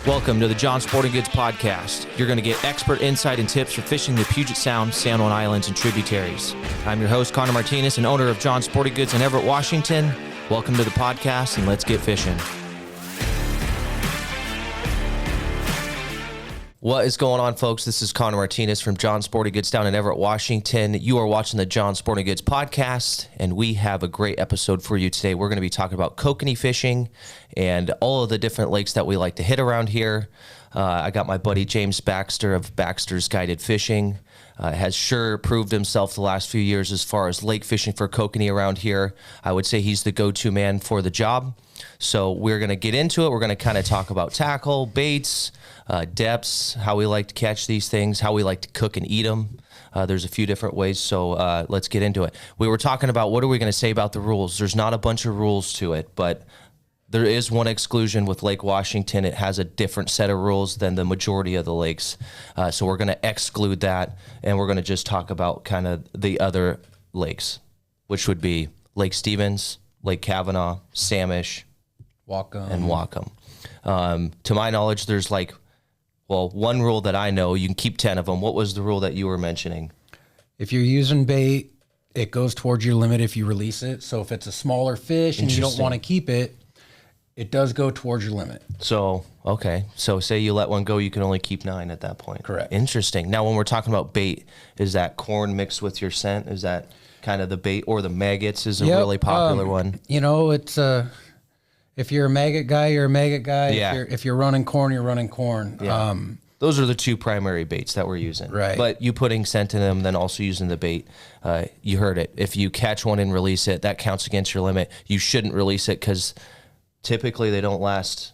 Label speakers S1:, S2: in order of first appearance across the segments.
S1: Welcome to the John Sporting Goods Podcast. You're going to get expert insight and tips for fishing the Puget Sound, San Juan Islands, and tributaries. I'm your host, Connor Martinez, and owner of John Sporting Goods in Everett, Washington. Welcome to the podcast, and let's get fishing. What is going on, folks? This is Connor Martinez from John Sporting Goods down in Everett, Washington. You are watching the John Sporting Goods Podcast, and we have a great episode for you today. We're going to be talking about kokanee fishing and all of the different lakes that we like to hit around here. I got my buddy James Baxter of Baxter's Guided Fishing. Has sure proved himself the last few years as far as lake fishing for kokanee around here. I would say he's the go-to man for the job. So we're going to get into it. We're going to kind of talk about tackle, baits, depths, how we like to catch these things, how we like to cook and eat them. There's a few different ways, so let's get into it. We were talking about what are we going to say about the rules. There's not a bunch of rules to it, but there is one exclusion with Lake Washington. It has a different set of rules than the majority of the lakes. So we're going to exclude that, and we're going to just talk about kind of the other lakes, which would be Lake Stevens, Lake Kavanaugh, Samish,
S2: Whatcom.
S1: And Whatcom. To my knowledge, there's one rule that I know. You can keep 10 of them. What was the rule that you were mentioning?
S2: If you're using bait, it goes towards your limit if you release it. So if it's a smaller fish and you don't want to keep it, it does go towards your limit.
S1: So, okay. So say you let one go, you can only keep 9 at that point.
S2: Correct.
S1: Interesting. Now, when we're talking about bait, is that corn mixed with your scent? Is that kind of the bait, or the maggots is a really popular one?
S2: You know, it's if you're a maggot guy, you're a maggot guy.
S1: Yeah.
S2: If you're running corn, you're running corn.
S1: Yeah. Those are the two primary baits that we're using.
S2: Right.
S1: But you putting scent in them, then also using the bait, you heard it. If you catch one and release it, that counts against your limit. You shouldn't release it because typically they don't last.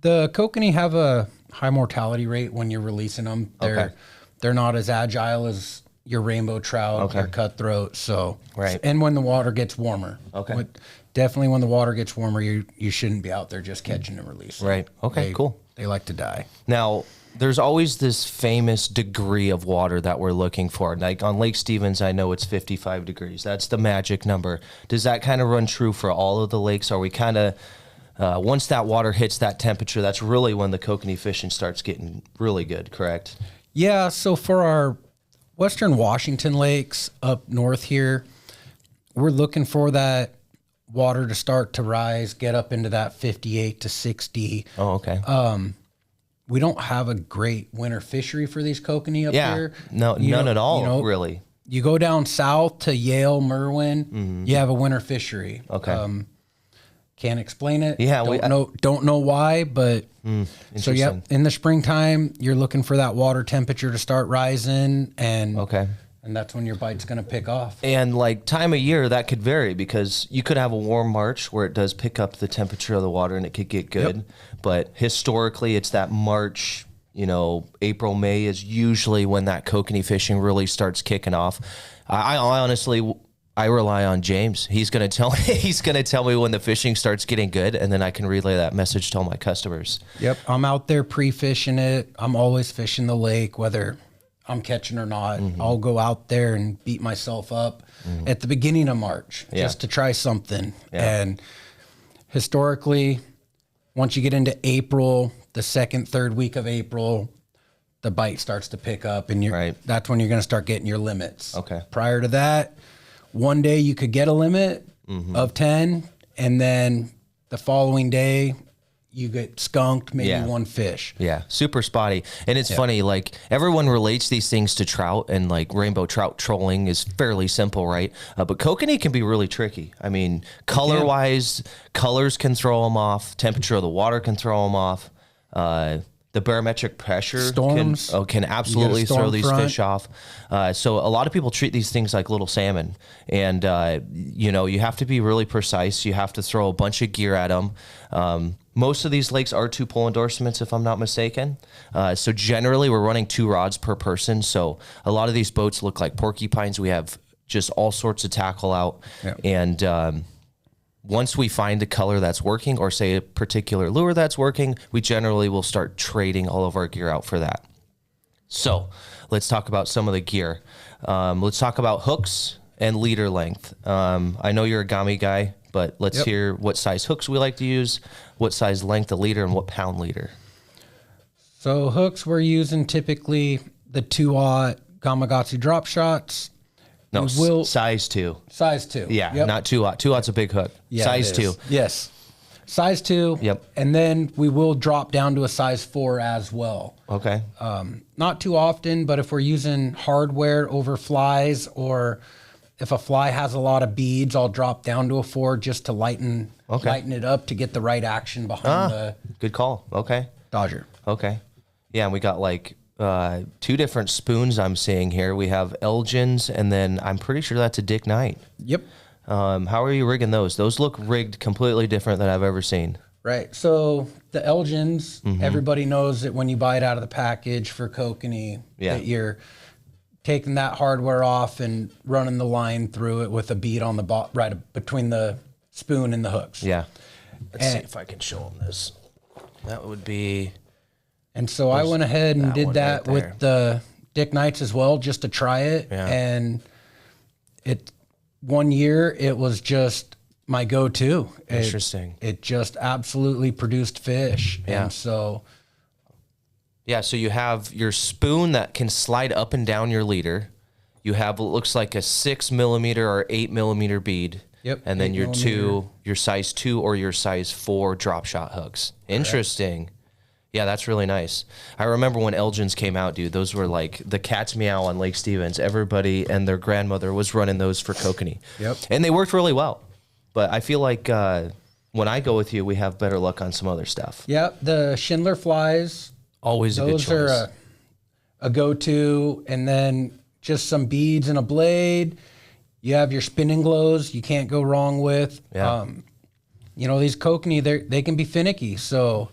S2: The kokanee have a high mortality rate when you're releasing them. They're not as agile as your rainbow trout or cutthroat. So,
S1: right.
S2: And when the water gets warmer.
S1: Okay.
S2: Definitely when the water gets warmer, you shouldn't be out there just catching and releasing.
S1: Right. Okay, cool.
S2: They like to die.
S1: Now, there's always this famous degree of water that we're looking for. Like on Lake Stevens, I know it's 55 degrees. That's the magic number. Does that kind of run true for all of the lakes? Are we kind of, once that water hits that temperature, that's really when the kokanee fishing starts getting really good, correct?
S2: Yeah, so for our Western Washington lakes up north here, we're looking for that water to start to rise, get up into that 58 to 60.
S1: Oh, okay.
S2: We don't have a great winter fishery for these kokanee up here.
S1: No, none at all, really.
S2: You go down south to Yale, Merwin, you have a winter fishery.
S1: Okay.
S2: Can't explain it.
S1: Yeah,
S2: don't know why, but so
S1: interesting.
S2: in the springtime, you're looking for that water temperature to start rising, and that's when your bite's going to pick off.
S1: And like time of year, that could vary because you could have a warm March where it does pick up the temperature of the water and it could get good. Yep. But historically, it's that March, April, May is usually when that kokanee fishing really starts kicking off. I honestly, I rely on James. He's going to tell me. He's going to tell me when the fishing starts getting good, and then I can relay that message to all my customers.
S2: Yep, I'm out there pre-fishing it. I'm always fishing the lake, whether I'm catching or not. I'll go out there and beat myself up at the beginning of March just to try something.
S1: Yeah.
S2: And historically, once you get into April, the second, third week of April, the bite starts to pick up, and that's when you're going to start getting your limits.
S1: Okay.
S2: Prior to that, one day you could get a limit of 10, and then the following day you get skunked, maybe one fish.
S1: Yeah, super spotty. And it's funny, like everyone relates these things to trout, and like rainbow trout trolling is fairly simple, right? But kokanee can be really tricky. I mean, color-wise, colors can throw them off. Temperature of the water can throw them off. The barometric pressure can absolutely throw these fish off. So a lot of people treat these things like little salmon. And, you have to be really precise. You have to throw a bunch of gear at them. Most of these lakes are 2-pole endorsements, if I'm not mistaken. So generally, we're running 2 rods per person. So a lot of these boats look like porcupines. We have just all sorts of tackle out. Yep. And once we find the color that's working, or say a particular lure that's working, we generally will start trading all of our gear out for that. So let's talk about some of the gear. Let's talk about hooks and leader length. I know you're a gummy guy, but let's hear what size hooks we like to use, what size length of leader, and what pound leader.
S2: So hooks, we're using typically the 2-aught Gamakatsu drop shots.
S1: No,
S2: We will-
S1: size 2.
S2: Size 2.
S1: Yeah,
S2: Yep.
S1: not 2-aught. 2-aught's a big hook.
S2: Yeah,
S1: Size
S2: it is.
S1: 2.
S2: Yes. Size 2.
S1: Yep.
S2: And then we will drop down to a size 4 as well.
S1: Okay.
S2: Not too often, but if we're using hardware over flies, or if a fly has a lot of beads, I'll drop down to a 4 just to lighten it up to get the right action behind the
S1: Good call. Okay.
S2: Dodger.
S1: Okay. Yeah, and we got like 2 different spoons I'm seeing here. We have Elgin's, and then I'm pretty sure that's a Dick Knight.
S2: Yep.
S1: How are you rigging those? Those look rigged completely different than I've ever seen.
S2: Right. So the Elgins, everybody knows that when you buy it out of the package for Kokanee, that you're taking that hardware off and running the line through it with a bead on the right between the spoon and the hooks.
S1: Yeah. Let's see if I can show them this. That would be...
S2: And so I went ahead and
S1: that
S2: did
S1: one
S2: that
S1: right
S2: with the Dick Knights as well, just to try it.
S1: Yeah.
S2: And one year it was just my go-to.
S1: Interesting.
S2: It just absolutely produced fish.
S1: Yeah.
S2: And so...
S1: Yeah, so you have your spoon that can slide up and down your leader. You have what looks like a 6 millimeter or 8 millimeter bead.
S2: Yep.
S1: And then
S2: 8
S1: your size 2 or your size 4 drop shot hooks. Interesting. Yeah, that's really nice. I remember when Elgin's came out, dude, those were like the cat's meow on Lake Stevens. Everybody and their grandmother was running those for Kokanee.
S2: Yep.
S1: And they worked really well. But I feel like when I go with you, we have better luck on some other stuff.
S2: Yep, the Schindler flies...
S1: Always a good choice.
S2: Those are a go-to, and then just some beads and a blade. You have your spinning glows you can't go wrong with.
S1: Yeah.
S2: These Kokanee, they can be finicky, so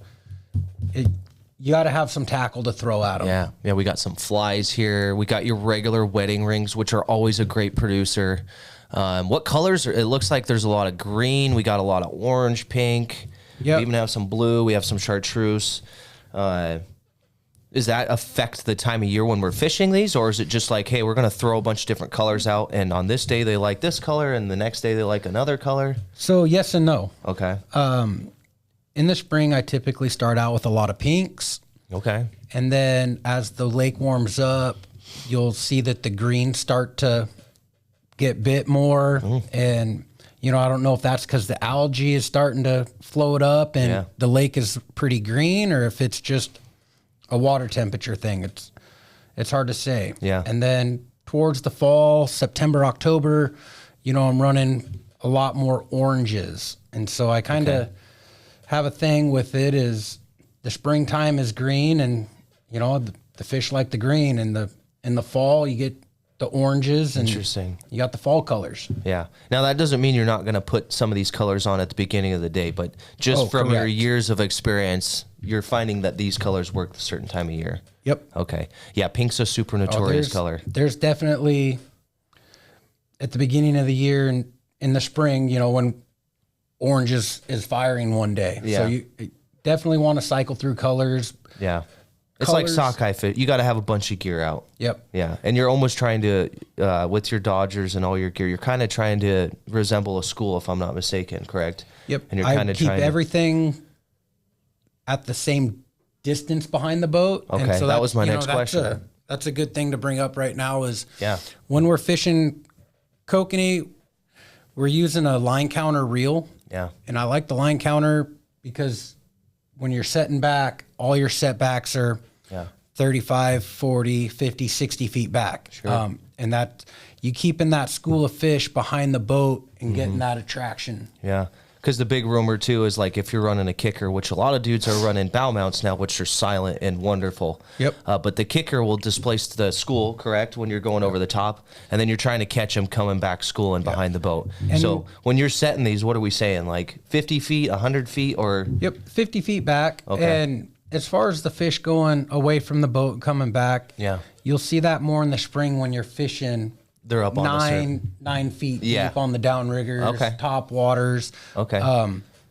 S2: you got to have some tackle to throw at them.
S1: Yeah, yeah. We got some flies here. We got your regular wedding rings, which are always a great producer. What colors? It looks like there's a lot of green. We got a lot of orange, pink.
S2: Yep.
S1: We even have some blue. We have some chartreuse. Does that affect the time of year when we're fishing these, or is it just like, hey, we're going to throw a bunch of different colors out, and on this day they like this color, and the next day they like another color?
S2: So yes and no.
S1: Okay.
S2: In the spring, I typically start out with a lot of pinks.
S1: Okay.
S2: And then as the lake warms up, you'll see that the greens start to get bit more. And, I don't know if that's because the algae is starting to float up and the lake is pretty green, or if it's just a water temperature thing. It's hard to say.
S1: Yeah.
S2: And then towards the fall, September, October, I'm running a lot more oranges. And so I kind of have a thing with it is the springtime is green, and the fish like the green, and in the fall you get the oranges, and
S1: Interesting.
S2: you got the fall colors.
S1: Yeah. Now that doesn't mean you're not going to put some of these colors on at the beginning of the day, but just from your
S2: correct.
S1: years of experience, you're finding that these colors work a certain time of year.
S2: Yep.
S1: Okay. Yeah, pink's a super notorious color.
S2: There's definitely at the beginning of the year and in the spring, when orange is firing one day.
S1: Yeah.
S2: So you definitely want to cycle through colors.
S1: Yeah. It's like
S2: Colors.
S1: sockeye fit. You got to have a bunch of gear out.
S2: Yep.
S1: Yeah. And you're almost trying to, with your Dodgers and all your gear, you're kind of trying to resemble a school, if I'm not mistaken, correct?
S2: Yep.
S1: And you're
S2: I
S1: kind of
S2: keep
S1: trying
S2: everything at the same distance behind the boat.
S1: Okay,
S2: And so
S1: that was my next
S2: that's
S1: question.
S2: That's a good thing to bring up right now is
S1: Yeah.
S2: when we're fishing Kokanee, we're using a line counter reel.
S1: Yeah.
S2: And I like the line counter because when you're setting back, all your setbacks are 35, 40, 50, 60 feet back.
S1: Sure.
S2: And that you keeping that school of fish behind the boat and getting that attraction.
S1: Yeah. Because the big rumor, too, is like if you're running a kicker, which a lot of dudes are running bow mounts now, which are silent and wonderful.
S2: Yep.
S1: But the kicker will displace the school, correct, when you're going over the top. And then you're trying to catch them coming back school and behind the boat.
S2: And
S1: so when you're setting these, what are we saying? Like 50 feet, 100 feet, or?
S2: Yep, 50 feet back.
S1: Okay.
S2: And as far as the fish going away from the boat and coming back, you'll see that more in the spring when you're fishing.
S1: They're up on
S2: 9 feet
S1: Yeah.
S2: deep on the downriggers, top waters.
S1: Okay.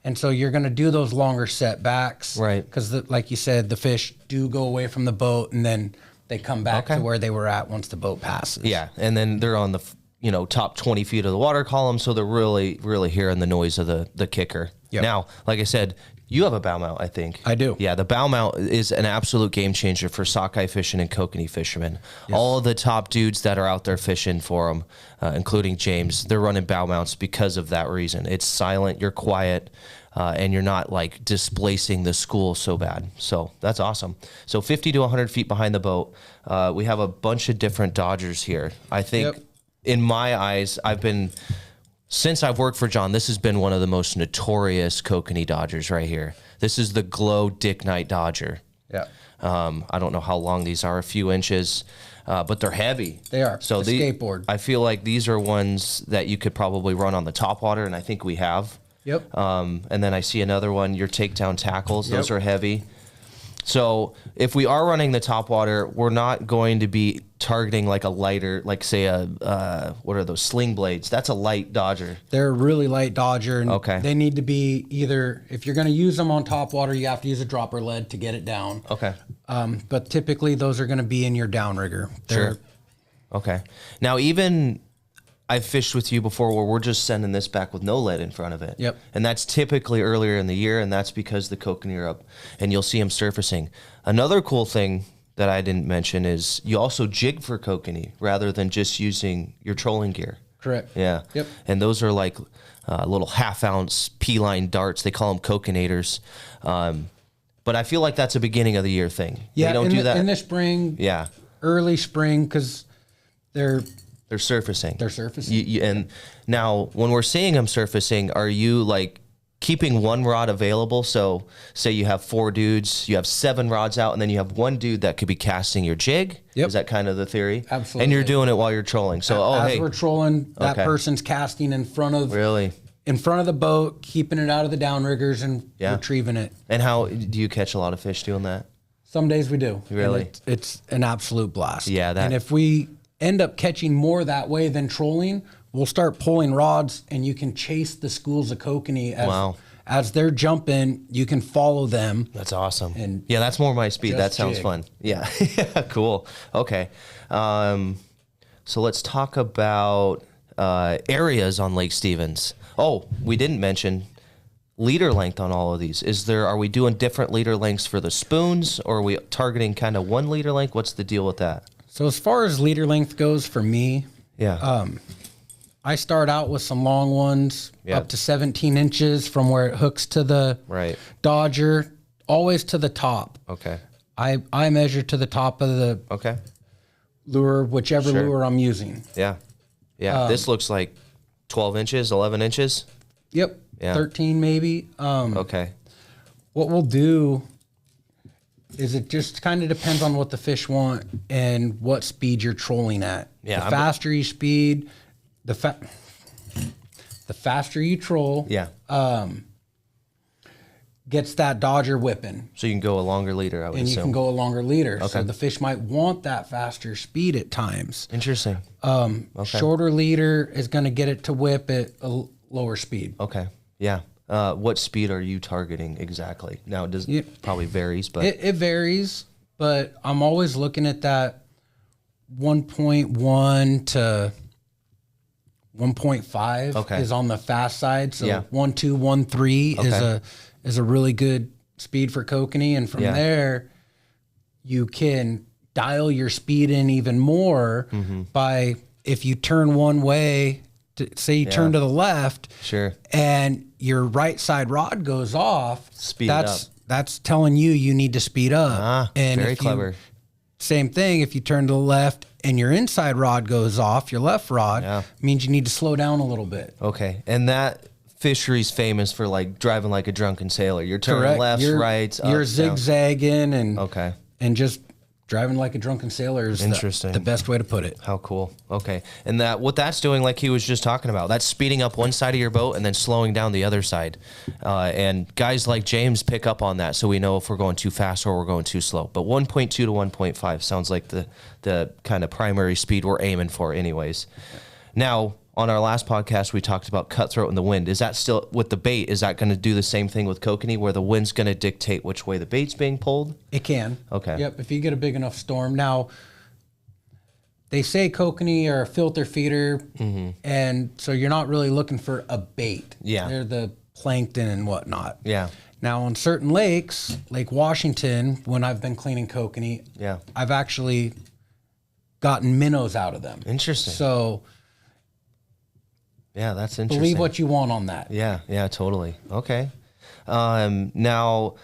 S2: And so you're going to do those longer setbacks.
S1: Right.
S2: Because like you said, the fish do go away from the boat and then they come back to where they were at once the boat passes.
S1: Yeah, and then they're on the top 20 feet of the water column, so they're really, really hearing the noise of the kicker.
S2: Yep.
S1: Now, like I said, You have a bow mount, I think.
S2: I do.
S1: Yeah, the bow mount is an absolute game changer for sockeye fishing and kokanee fishermen. Yes. All of the top dudes that are out there fishing for them, including James, they're running bow mounts because of that reason. It's silent, you're quiet, and you're not like displacing the school so bad. So that's awesome. So 50 to 100 feet behind the boat. We have a bunch of different Dodgers here. I think in my eyes, since I've worked for John, this has been one of the most notorious kokanee Dodgers right here. This is the Glow Dick Knight Dodger.
S2: Yeah.
S1: I don't know how long these are, a few inches, but they're heavy.
S2: They are. So the skateboard.
S1: I feel like these are ones that you could probably run on the top water, and I think we have.
S2: Yep.
S1: And then I see another one, your takedown tackles. Those are heavy. So if we are running the top water, we're not going to be targeting like a lighter, like say what are those, sling blades? That's a light Dodger.
S2: They're a really light Dodger. And
S1: okay.
S2: They need to be either, if you're going to use them on top water, you have to use a dropper lead to get it down.
S1: Okay.
S2: But typically those are going to be in your downrigger.
S1: Sure. Okay. Now I've fished with you before where we're just sending this back with no lead in front of it.
S2: Yep.
S1: And that's typically earlier in the year, and that's because the kokanee are up, and you'll see them surfacing. Another cool thing that I didn't mention is you also jig for kokanee rather than just using your trolling gear.
S2: Correct.
S1: Yeah.
S2: Yep.
S1: And those are like little half-ounce P-line darts. They call them kokanators. But I feel like that's a beginning of the year thing.
S2: Yeah,
S1: they don't do that
S2: in the spring.
S1: Yeah.
S2: Early spring, because they're
S1: surfacing.
S2: They're surfacing.
S1: And now, when we're seeing them surfacing, are you like keeping one rod available? So, say you have 4 dudes, you have 7 rods out, and then you have one dude that could be casting your jig.
S2: Yep.
S1: Is that kind of the theory?
S2: Absolutely.
S1: And you're doing it while you're trolling. So,
S2: as we're trolling, that person's casting in front of the boat, keeping it out of the downriggers and retrieving it.
S1: And how do you catch a lot of fish doing that?
S2: Some days we do.
S1: Really?
S2: It's an absolute blast.
S1: Yeah.
S2: And if we end up catching more that way than trolling, we'll start pulling rods, and you can chase the schools of kokanee as they're jumping. You can follow them.
S1: That's awesome.
S2: And
S1: that's more my speed. That sounds fun. Yeah. Cool. Okay. So let's talk about areas on Lake Stevens. Oh, we didn't mention leader length on all of these. Are we doing different leader lengths for the spoons, or are we targeting kind of 1 leader length? What's the deal with that?
S2: So as far as leader length goes for me, I start out with some long ones up to 17 inches from where it hooks to the Dodger, always to the top.
S1: Okay.
S2: I measure to the top of the lure, whichever lure I'm using.
S1: Yeah. Yeah. This looks like 12 inches, 11 inches.
S2: Yep. Yeah. 13 maybe.
S1: Okay.
S2: What we'll do is it just kind of depends on what the fish want and what speed you're trolling at. Yeah, the faster you speed, the faster you troll, gets that Dodger whipping.
S1: So you can go a longer leader, I would assume.
S2: And you can go a longer leader. Okay. So the fish might want that faster speed at times.
S1: Interesting.
S2: Shorter leader is going to get it to whip at a lower speed.
S1: Okay. Yeah. What speed are you targeting exactly? Now, it probably varies, but
S2: it varies. But I'm always looking at that 1.1 to 1.5 is on the fast side. So 1.2, 1.3 is a really good speed for kokanee, and from there you can dial your speed in even more by, if you turn one way. Say you turn to the left, and your right side rod goes off.
S1: Speed up.
S2: That's telling you need to speed up.
S1: And very clever.
S2: Same thing. If you turn to the left and your inside rod goes off, your left rod means you need to slow down a little bit.
S1: Okay, and that fishery's famous for like driving like a drunken sailor. You're turning left, right, up,
S2: you're zigzagging
S1: and
S2: and just driving like a drunken sailor is the best way to put it.
S1: How cool. Okay. And what that's doing, like he was just talking about, that's speeding up one side of your boat and then slowing down the other side. And guys like James pick up on that, so we know if we're going too fast or we're going too slow. But 1.2 to 1.5 sounds like the kind of primary speed we're aiming for anyways. Now, on our last podcast, we talked about cutthroat and the wind. Is that still, with the bait, is that going to do the same thing with kokanee, where the wind's going to dictate which way the bait's being pulled?
S2: It can.
S1: Okay.
S2: Yep, if you get a big enough storm. Now, they say kokanee are a filter feeder, and so you're not really looking for a bait.
S1: Yeah.
S2: They're the plankton and whatnot.
S1: Yeah.
S2: Now on certain lakes, Lake Washington, when I've been cleaning kokanee,
S1: Yeah.
S2: I've actually gotten minnows out of them.
S1: Interesting.
S2: So
S1: Yeah, that's interesting.
S2: believe what you want on that.
S1: Yeah, totally. Okay. Now,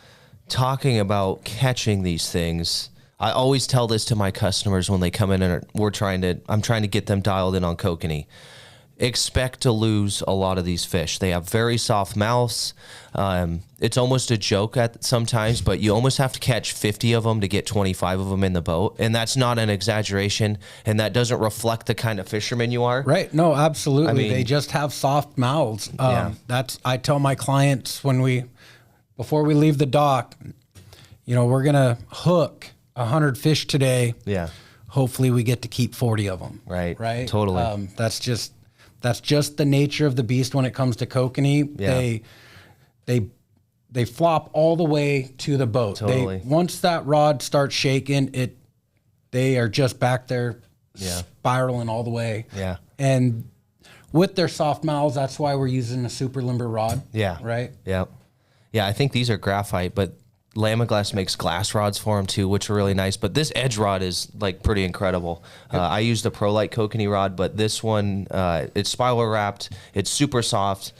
S1: talking about catching these things, I always tell this to my customers when they come in and I'm trying to get them dialed in on kokanee. Expect to lose a lot of these fish. They have very soft mouths. It's almost a joke at sometimes, but you almost have to catch 50 of them to get 25 of them in the boat. And that's not an exaggeration. And that doesn't reflect the kind of fisherman you are.
S2: Right. No, absolutely.
S1: I mean,
S2: they just have soft mouths.
S1: Yeah.
S2: I tell my clients before we leave the dock, we're going to hook 100 fish today.
S1: Yeah.
S2: Hopefully we get to keep 40 of them.
S1: Right.
S2: Right.
S1: Totally.
S2: That's just the nature of the beast when it comes to kokanee.
S1: Yeah.
S2: They flop all the way to the boat.
S1: Totally.
S2: Once that rod starts shaking, they are just back there spiraling all the way.
S1: Yeah.
S2: And with their soft mouths, that's why we're using a super limber rod.
S1: Yeah.
S2: Right?
S1: Yeah. Yeah, I think these are graphite, but Lamiglass makes glass rods for them too, which are really nice. But this edge rod is like pretty incredible. I used a ProLite kokanee rod, but this one, it's spiral wrapped. It's super soft.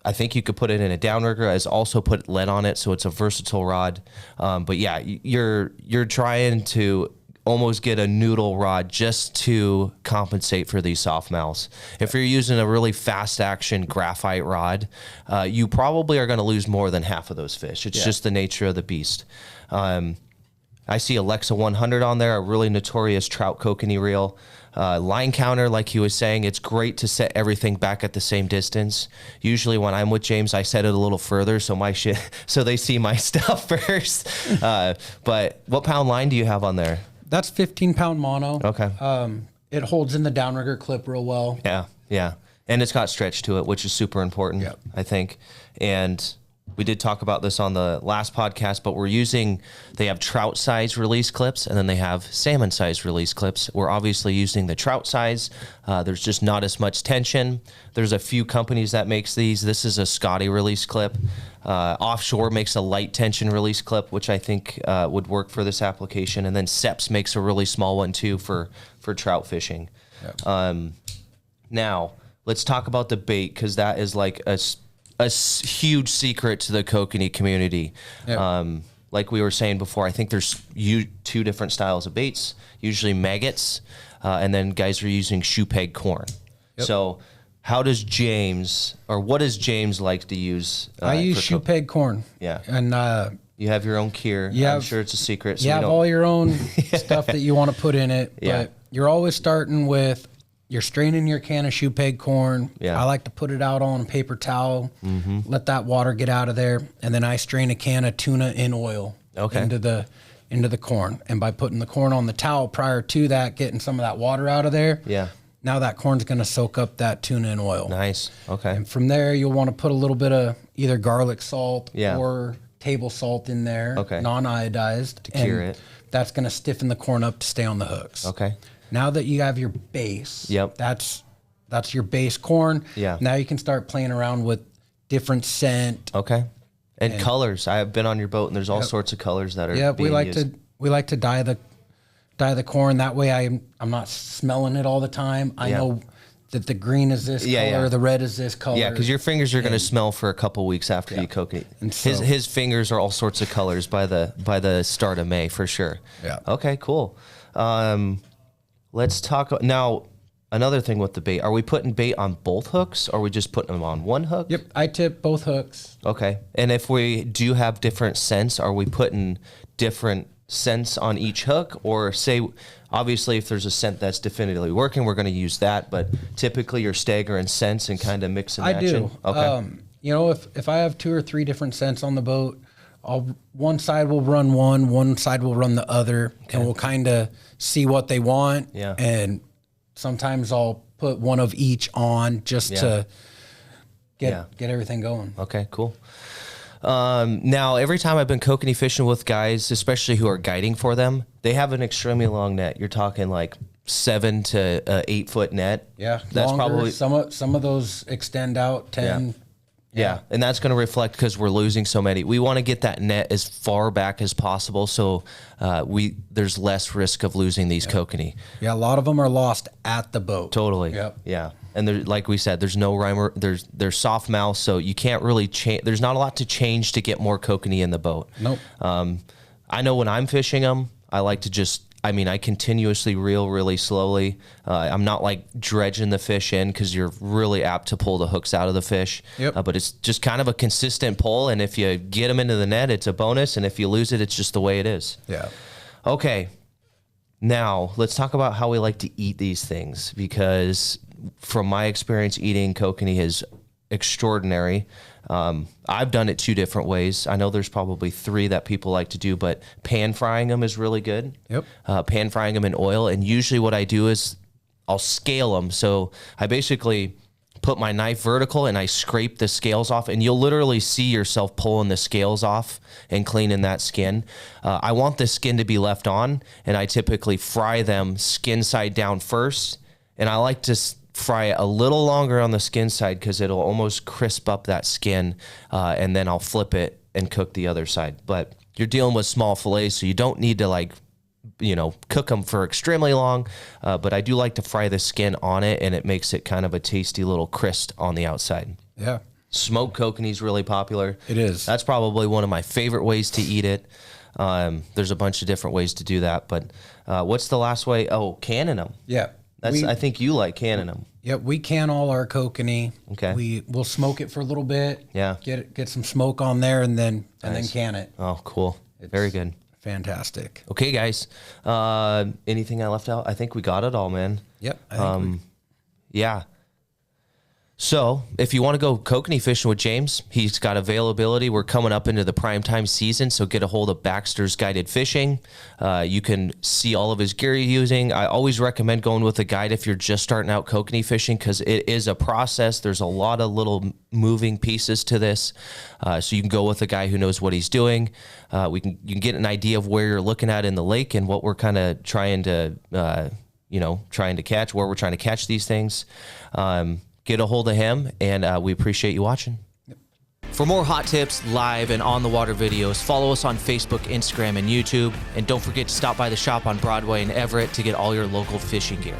S1: I think you could put it in a downrigger. As also put lead on it, so it's a versatile rod. But yeah, you're trying to almost get a noodle rod just to compensate for these soft mouths. If you're using a really fast action graphite rod, you probably are going to lose more than half of those fish. It's just the nature of the beast. I see Alexa 100 on there, a really notorious trout kokanee reel. Line counter, like he was saying, it's great to set everything back at the same distance. Usually when I'm with James, I set it a little further so they see my stuff first. But what pound line do you have on there?
S2: That's 15-pound mono.
S1: Okay.
S2: It holds in the downrigger clip real well.
S1: Yeah. And it's got stretch to it, which is super important, I think. And we did talk about this on the last podcast, but they have trout size release clips and then they have salmon size release clips. We're obviously using the trout size. There's just not as much tension. There's a few companies that makes these. This is a Scotty release clip. Offshore makes a light tension release clip, which I think would work for this application. And then Seps makes a really small one too for trout fishing. Now, let's talk about the bait, because that is like a huge secret to the kokanee community. Like we were saying before, I think there's two different styles of baits, usually maggots, and then guys are using shoe peg corn. So what does James like to use?
S2: I use shoe peg corn.
S1: Yeah.
S2: And
S1: you have your own cure. I'm sure it's a secret. So
S2: you have all your own stuff that you want to put in it.
S1: Yeah.
S2: But you're always starting with, you're straining your can of shoe peg corn.
S1: Yeah.
S2: I like to put it out on a paper towel, let that water get out of there, and then I strain a can of tuna in oil into the corn. And by putting the corn on the towel prior to that, getting some of that water out of there, now that corn's going to soak up that tuna in oil.
S1: Nice. Okay.
S2: And from there, you'll want to put a little bit of either garlic salt or table salt in there, non-iodized,
S1: to cure it.
S2: That's going to stiffen the corn up to stay on the hooks.
S1: Okay.
S2: Now that you have your base, that's your base corn.
S1: Yeah.
S2: Now you can start playing around with different scent.
S1: Okay. And colors. I have been on your boat, and there's all sorts of colors that are.
S2: Yeah,
S1: being used.
S2: we like to dye the corn. That way, I'm not smelling it all the time. I know that the green is this color, the red is this color.
S1: Yeah, because your fingers are going to smell for a couple weeks after you cook it. And his fingers are all sorts of colors by the start of May for sure.
S2: Yeah.
S1: Okay. Cool. Let's talk now. Another thing with the bait, are we putting bait on both hooks, or are we just putting them on one hook?
S2: Yep, I tip both hooks.
S1: Okay. And if we do have different scents, are we putting different scents on each hook? Or say, obviously, if there's a scent that's definitively working, we're going to use that. But typically, you're staggering scents and kind of mixing and matching.
S2: I do. Okay. If I have 2 or 3 different scents on the boat, one side will run one side will run the other, and we'll kind of see what they want.
S1: Yeah.
S2: And sometimes I'll put one of each on just to get everything going.
S1: Okay, cool. Now, every time I've been kokanee fishing with guys, especially who are guiding for them, they have an extremely long net. You're talking like 7 to 8 foot net.
S2: Yeah,
S1: that's
S2: longer.
S1: probably
S2: Some of those extend out 10,
S1: Yeah, and that's going to reflect because we're losing so many. We want to get that net as far back as possible, so there's less risk of losing these kokanee.
S2: Yeah, a lot of them are lost at the boat.
S1: Totally.
S2: Yep.
S1: Yeah, and like we said, there's no rhyme. There's soft mouth, so you can't really change. There's not a lot to change to get more kokanee in the boat.
S2: Nope.
S1: I know when I'm fishing them, I like to just. I continuously reel really slowly. I'm not like dredging the fish in because you're really apt to pull the hooks out of the fish.
S2: Yep.
S1: But it's just kind of a consistent pull, and if you get them into the net, it's a bonus, and if you lose it, it's just the way it is.
S2: Yeah.
S1: Okay, now let's talk about how we like to eat these things, because from my experience, eating kokanee is extraordinary. I've done it 2 different ways. I know there's probably 3 that people like to do, but pan frying them is really good.
S2: Yep.
S1: Pan frying them in oil. And usually what I do is I'll scale them. So I basically put my knife vertical and I scrape the scales off, and you'll literally see yourself pulling the scales off and cleaning that skin. I want the skin to be left on, and I typically fry them skin side down first. And I like to fry it a little longer on the skin side because it'll almost crisp up that skin, and then I'll flip it and cook the other side. But you're dealing with small fillets, so you don't need to cook them for extremely long, but I do like to fry the skin on it, and it makes it kind of a tasty little crisp on the outside.
S2: Yeah.
S1: Smoked kokanee is really popular.
S2: It is.
S1: That's probably one of my favorite ways to eat it. There's a bunch of different ways to do that, but what's the last way? Oh, canning them.
S2: Yeah.
S1: I think you like canning them.
S2: Yep, we can all our kokanee.
S1: Okay.
S2: We'll smoke it for a little bit.
S1: Yeah.
S2: Get some smoke on there, and then can it.
S1: Oh, cool. Very good.
S2: Fantastic.
S1: Okay, guys. Anything I left out? I think we got it all, man.
S2: Yep. I think
S1: Yeah. So if you want to go kokanee fishing with James, he's got availability. We're coming up into the prime time season, so get a hold of Baxter's Guided Fishing. You can see all of his gear he's using. I always recommend going with a guide if you're just starting out kokanee fishing, because it is a process. There's a lot of little moving pieces to this, so you can go with a guy who knows what he's doing. You can get an idea of where you're looking at in the lake and what we're kind of trying to catch, where we're trying to catch these things. Get a hold of him, and we appreciate you watching. Yep. For more hot tips, live and on-the-water videos, follow us on Facebook, Instagram, and YouTube. And don't forget to stop by the shop on Broadway in Everett to get all your local fishing gear.